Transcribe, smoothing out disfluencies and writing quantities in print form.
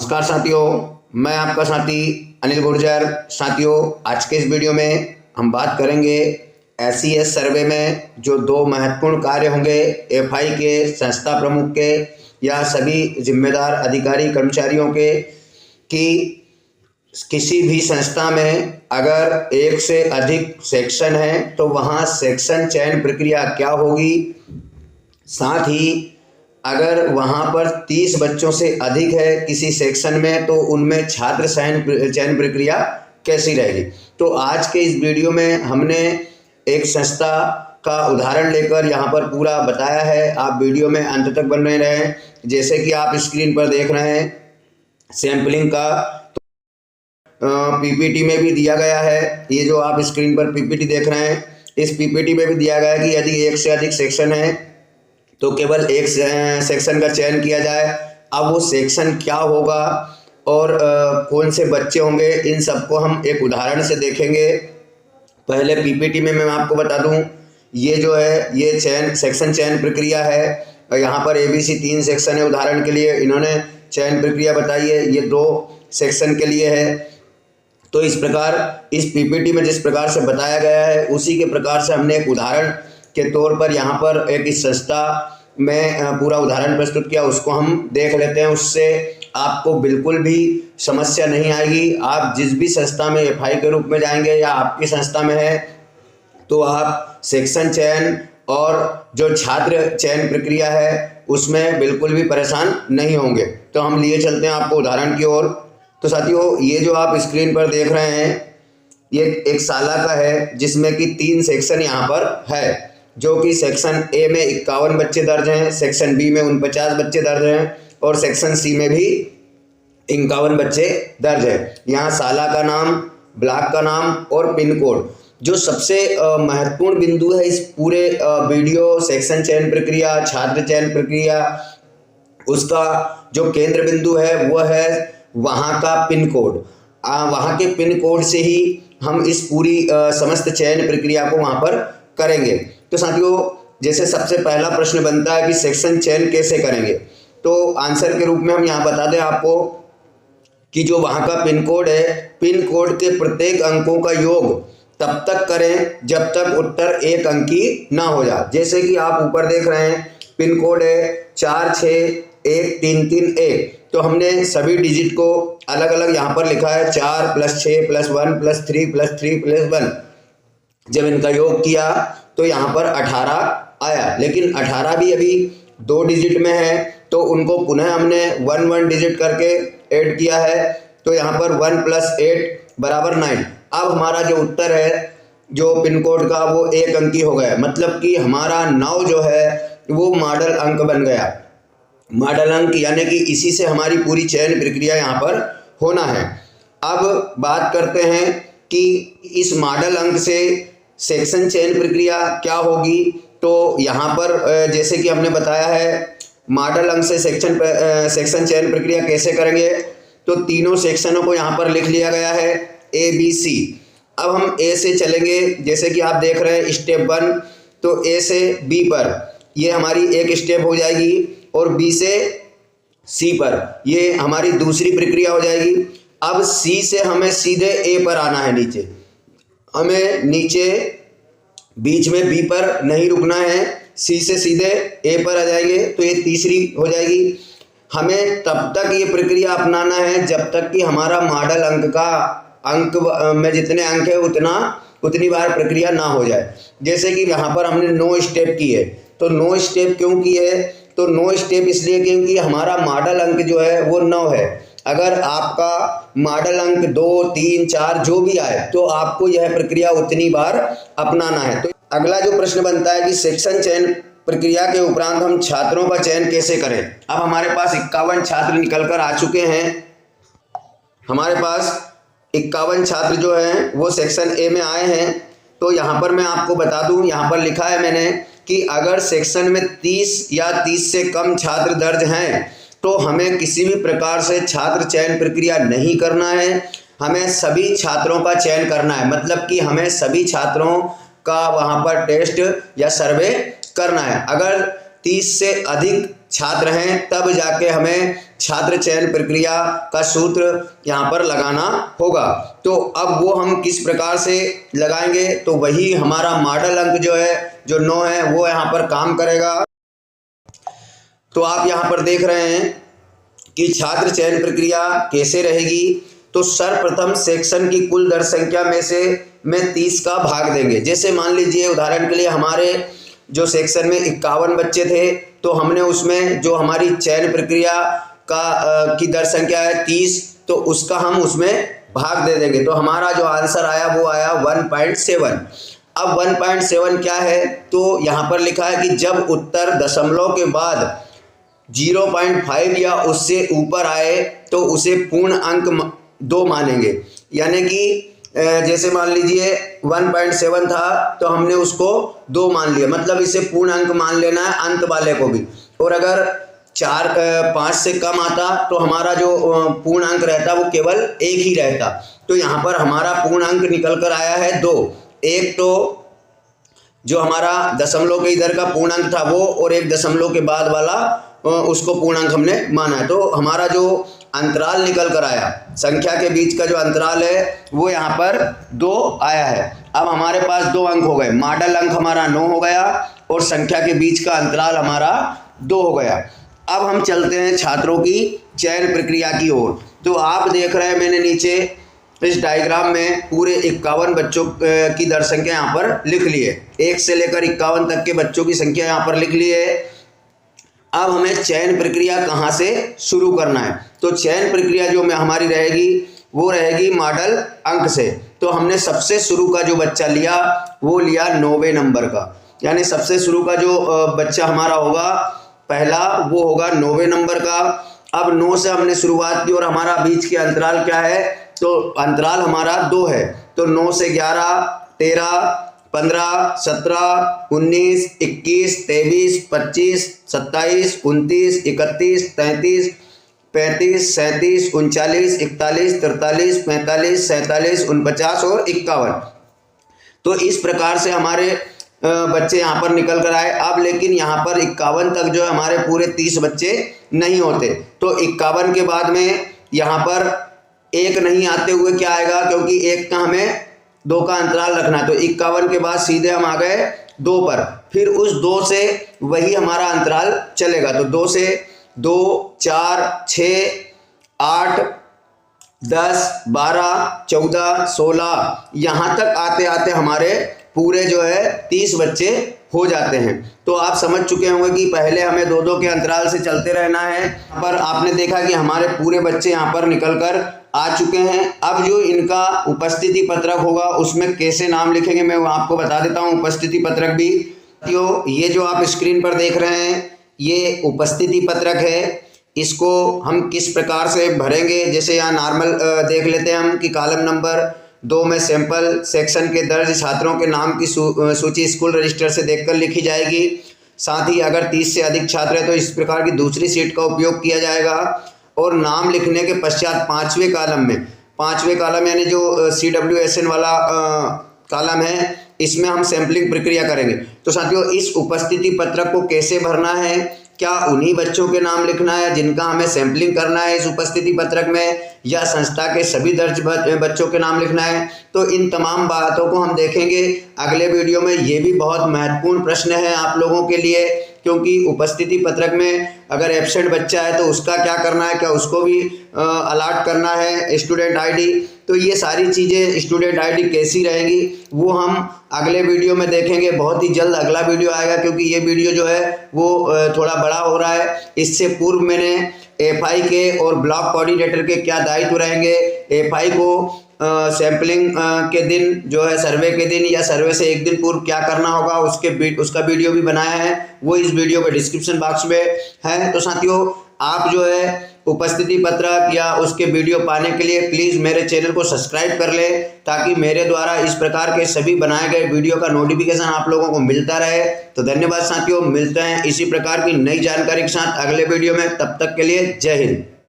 नमस्कार साथियों, मैं आपका साथी अनिल गुर्जर। साथियों, आज के इस वीडियो में हम बात करेंगे SES सर्वे में जो दो महत्वपूर्ण कार्य होंगे FI के, संस्था प्रमुख के या सभी जिम्मेदार अधिकारी कर्मचारियों के, कि किसी भी संस्था में अगर एक से अधिक सेक्शन है तो वहाँ सेक्शन चयन प्रक्रिया क्या होगी। साथ ही अगर वहाँ पर 30 बच्चों से अधिक है किसी सेक्शन में तो उनमें छात्र चयन प्रक्रिया कैसी रहेगी। तो आज के इस वीडियो में हमने एक संस्था का उदाहरण लेकर यहाँ पर पूरा बताया है। आप वीडियो में अंत तक बने रहें। जैसे कि आप स्क्रीन पर देख रहे हैं सैम्पलिंग का PPT में भी दिया गया है। ये जो आप स्क्रीन पर PPT देख रहे हैं, इस PPT में भी दिया गया है कि यदि एक से अधिक सेक्शन है तो केवल एक सेक्शन का चयन किया जाए। अब वो सेक्शन क्या होगा और कौन से बच्चे होंगे, इन सबको हम एक उदाहरण से देखेंगे। पहले PPT में मैं आपको बता दूं, ये जो है ये सेक्शन चयन प्रक्रिया है। यहाँ पर ABC 3 सेक्शन है। उदाहरण के लिए इन्होंने चयन प्रक्रिया बताई है, ये 2 सेक्शन के लिए है। तो इस प्रकार इस PPT में जिस प्रकार से बताया गया है उसी के प्रकार से हमने एक उदाहरण के तौर पर यहाँ पर एक इस संस्था में पूरा उदाहरण प्रस्तुत किया, उसको हम देख लेते हैं। उससे आपको बिल्कुल भी समस्या नहीं आएगी। आप जिस भी संस्था में FI के रूप में जाएंगे या आपकी संस्था में है तो आप सेक्शन चयन और जो छात्र चयन प्रक्रिया है उसमें बिल्कुल भी परेशान नहीं होंगे। तो हम लिए चलते हैं आपको उदाहरण की ओर। तो साथियों, ये जो आप स्क्रीन पर देख रहे हैं ये एक साला का है जिसमें कि 3 सेक्शन यहाँ पर है, जो कि सेक्शन A में 51 बच्चे दर्ज हैं, सेक्शन B में 49 बच्चे दर्ज हैं और सेक्शन C में भी 51 बच्चे दर्ज हैं। यहाँ साला का नाम, ब्लॉक का नाम और पिन कोड। जो सबसे महत्वपूर्ण बिंदु है इस पूरे वीडियो सेक्शन चयन प्रक्रिया, छात्र चयन प्रक्रिया, उसका जो केंद्र बिंदु है वह है वहाँ का पिन कोड। वहाँ के पिन कोड से ही हम इस पूरी समस्त चयन प्रक्रिया को वहाँ पर करेंगे। तो साथियों, जैसे सबसे पहला प्रश्न बनता है कि सेक्शन चयन कैसे करेंगे, तो आंसर के रूप में हम यहाँ बता दें आपको कि जो वहाँ का पिन कोड है, पिन कोड के प्रत्येक अंकों का योग तब तक करें जब तक उत्तर 1 अंकी ना हो जाए। जैसे कि आप ऊपर देख रहे हैं पिन कोड है 461331। तो हमने सभी डिजिट को अलग अलग यहाँ पर लिखा है 4 + 6 + 1 + 3 + 3 + 1। जब इनका योग किया तो यहाँ पर 18 आया, लेकिन 18 भी अभी 2 डिजिट में है तो उनको पुनः हमने 1 डिजिट करके ऐड किया है। तो यहाँ पर 1 + 8 = 9। अब हमारा जो उत्तर है जो पिन कोड का वो 1 अंकी हो गया, मतलब कि हमारा 9 जो है वो मॉडल अंक बन गया। मॉडल अंक यानी कि इसी से हमारी पूरी चयन प्रक्रिया यहाँ पर होना है। अब बात करते हैं कि इस मॉडल अंक से सेक्शन चयन प्रक्रिया क्या होगी। तो यहाँ पर जैसे कि हमने बताया है मॉडल अंक से सेक्शन चयन प्रक्रिया कैसे करेंगे, तो तीनों सेक्शनों को यहाँ पर लिख लिया गया है ABC। अब हम A से चलेंगे। जैसे कि आप देख रहे हैं स्टेप 1, तो A से B पर ये हमारी एक स्टेप हो जाएगी और B से C पर ये हमारी दूसरी प्रक्रिया हो जाएगी। अब C से हमें सीधे A पर आना है, नीचे हमें नीचे बीच में B पर नहीं रुकना है, C से सीधे A पर आ जाएंगे तो ये तीसरी हो जाएगी। हमें तब तक ये प्रक्रिया अपनाना है जब तक कि हमारा मॉडल अंक में जितने अंक है उतनी बार प्रक्रिया ना हो जाए। जैसे कि यहाँ पर हमने 9 स्टेप की है, तो 9 स्टेप क्यों की है, तो 9 स्टेप इसलिए क्योंकि हमारा मॉडल अंक जो है वो 9 है। अगर आपका मॉडल अंक 2, 3, 4 जो भी आए तो आपको यह प्रक्रिया उतनी बार अपनाना है। तो अगला जो प्रश्न बनता है कि सेक्शन चयन प्रक्रिया के उपरांत हम छात्रों का चयन कैसे करें। अब हमारे पास 51 छात्र निकल कर आ चुके हैं। हमारे पास 51 छात्र जो हैं वो सेक्शन A में आए हैं। तो यहाँ पर मैं आपको बता दूँ, यहाँ पर लिखा है मैंने कि अगर सेक्शन में 30 या 30 से कम छात्र दर्ज हैं तो हमें किसी भी प्रकार से छात्र चयन प्रक्रिया नहीं करना है, हमें सभी छात्रों का चयन करना है। मतलब कि हमें सभी छात्रों का वहाँ पर टेस्ट या सर्वे करना है। अगर 30 से अधिक छात्र हैं तब जाके हमें छात्र चयन प्रक्रिया का सूत्र यहाँ पर लगाना होगा। तो अब वो हम किस प्रकार से लगाएंगे, तो वही हमारा मॉडल अंक जो है, जो 9 है, वो यहाँ पर काम करेगा। तो आप यहाँ पर देख रहे हैं कि छात्र चयन प्रक्रिया कैसे रहेगी। तो सर्वप्रथम सेक्शन की कुल दर्ज संख्या में से 30 का भाग देंगे। जैसे मान लीजिए उदाहरण के लिए हमारे जो सेक्शन में 51 बच्चे थे, तो हमने उसमें जो हमारी चयन प्रक्रिया का की दर्ज संख्या है 30, तो उसका हम उसमें भाग दे देंगे। तो हमारा जो आंसर आया वो आया 1.7। अब 1.7 क्या है, तो यहाँ पर लिखा है कि जब उत्तर दशमलव के बाद 0.5 या उससे ऊपर आए तो उसे पूर्ण अंक 2 मानेंगे। यानी कि जैसे मान लीजिए 1.7 था तो हमने उसको 2 मान लिया, मतलब इसे पूर्ण अंक मान लेना है अंत वाले को भी। और अगर 5 से कम आता तो हमारा जो पूर्ण अंक रहता वो केवल 1 ही रहता। तो यहाँ पर हमारा पूर्ण अंक निकल कर आया है 2। एक तो जो हमारा दशमलव के इधर का पूर्ण अंक था वो, और 1 दशमलव के बाद वाला उसको पूर्णांक हमने माना है। तो हमारा जो अंतराल निकल कर आया, संख्या के बीच का जो अंतराल है वो यहाँ पर 2 आया है। अब हमारे पास 2 अंक हो गए, मॉडल अंक हमारा 9 हो गया और संख्या के बीच का अंतराल हमारा 2 हो गया। अब हम चलते हैं छात्रों की चयन प्रक्रिया की ओर। तो आप देख रहे हैं मैंने नीचे इस डायग्राम में पूरे 51 बच्चों की दर्ज संख्या यहाँ पर लिख ली है। 1 से लेकर 51 तक के बच्चों की संख्या यहाँ पर लिख ली है। अब हमें चयन प्रक्रिया कहाँ से शुरू करना है, तो चयन प्रक्रिया जो हमारी रहेगी वो रहेगी मॉडल अंक से। तो हमने सबसे शुरू का जो बच्चा लिया वो लिया 90वें नंबर का, यानी सबसे शुरू का जो बच्चा हमारा होगा पहला वो होगा 90वें नंबर का। अब 9 से हमने शुरुआत की और हमारा बीच के अंतराल क्या है, तो अंतराल हमारा 2 है। तो 9 से 11, 13, 15, 17, 19, 21, 23, 25, 27, 29, 31, 33, 35, 37, 39, 41, 43, 45, 47, 49 और 51। तो इस प्रकार से हमारे बच्चे यहाँ पर निकल कर आए। अब लेकिन यहाँ पर 51 तक जो है हमारे पूरे 30 बच्चे नहीं होते। तो 51 के बाद में यहाँ पर 1 नहीं आते हुए क्या आएगा, क्योंकि 1 का हमें 2 का अंतराल रखना है। तो 51 के बाद सीधे हम आ गए 2 पर, फिर उस 2 से वही हमारा अंतराल चलेगा। तो 2 से 2, 4, 6, 8, 10, 12, 14, 16 यहाँ तक आते आते हमारे पूरे जो है 30 बच्चे हो जाते हैं। तो आप समझ चुके होंगे कि पहले हमें 2-2 के अंतराल से चलते रहना है। पर आपने देखा कि हमारे पूरे बच्चे यहाँ पर निकल कर आ चुके हैं। अब जो इनका उपस्थिति पत्रक होगा उसमें कैसे नाम लिखेंगे मैं वो आपको बता देता हूँ। उपस्थिति पत्रक भी ये जो आप स्क्रीन पर देख रहे हैं ये उपस्थिति पत्रक है। इसको हम किस प्रकार से भरेंगे, जैसे यहाँ नॉर्मल देख लेते हैं हम कि कॉलम नंबर 2 में सैंपल सेक्शन के दर्ज छात्रों के नाम की सूची स्कूल रजिस्टर से देखकर लिखी जाएगी। साथ ही अगर 30 से अधिक छात्र हैं तो इस प्रकार की दूसरी सीट का उपयोग किया जाएगा। और नाम लिखने के पश्चात 5वें कॉलम यानी जो CWSN वाला कॉलम है इसमें हम सैम्पलिंग प्रक्रिया करेंगे। तो साथियों इस उपस्थिति पत्रक को कैसे भरना है, क्या उन्हीं बच्चों के नाम लिखना है जिनका हमें सैम्पलिंग करना है इस उपस्थिति पत्रक में, या संस्था के सभी दर्ज बच्चों के नाम लिखना है, तो इन तमाम बातों को हम देखेंगे अगले वीडियो में। ये भी बहुत महत्वपूर्ण प्रश्न है आप लोगों के लिए, क्योंकि उपस्थिति पत्रक में अगर एब्सेंट बच्चा है तो उसका क्या करना है, क्या उसको भी अलाट करना है स्टूडेंट आईडी। तो ये सारी चीज़ें स्टूडेंट आईडी कैसी रहेगी वो हम अगले वीडियो में देखेंगे। बहुत ही जल्द अगला वीडियो आएगा, क्योंकि ये वीडियो जो है वो थोड़ा बड़ा हो रहा है। इससे पूर्व मैंने एफआई के और ब्लॉक कोऑर्डिनेटर के क्या दायित्व रहेंगे, एफआई को सैम्पलिंग के दिन जो है सर्वे के दिन या सर्वे से एक दिन पूर्व क्या करना होगा उसका वीडियो भी बनाया है, वो इस वीडियो के डिस्क्रिप्शन बॉक्स में है। तो साथियों आप जो है उपस्थिति पत्रक या उसके वीडियो पाने के लिए प्लीज़ मेरे चैनल को सब्सक्राइब कर लें, ताकि मेरे द्वारा इस प्रकार के सभी बनाए गए वीडियो का नोटिफिकेशन आप लोगों को मिलता रहे। तो धन्यवाद साथियों, मिलते हैं इसी प्रकार की नई जानकारी के साथ अगले वीडियो में। तब तक के लिए जय हिंद।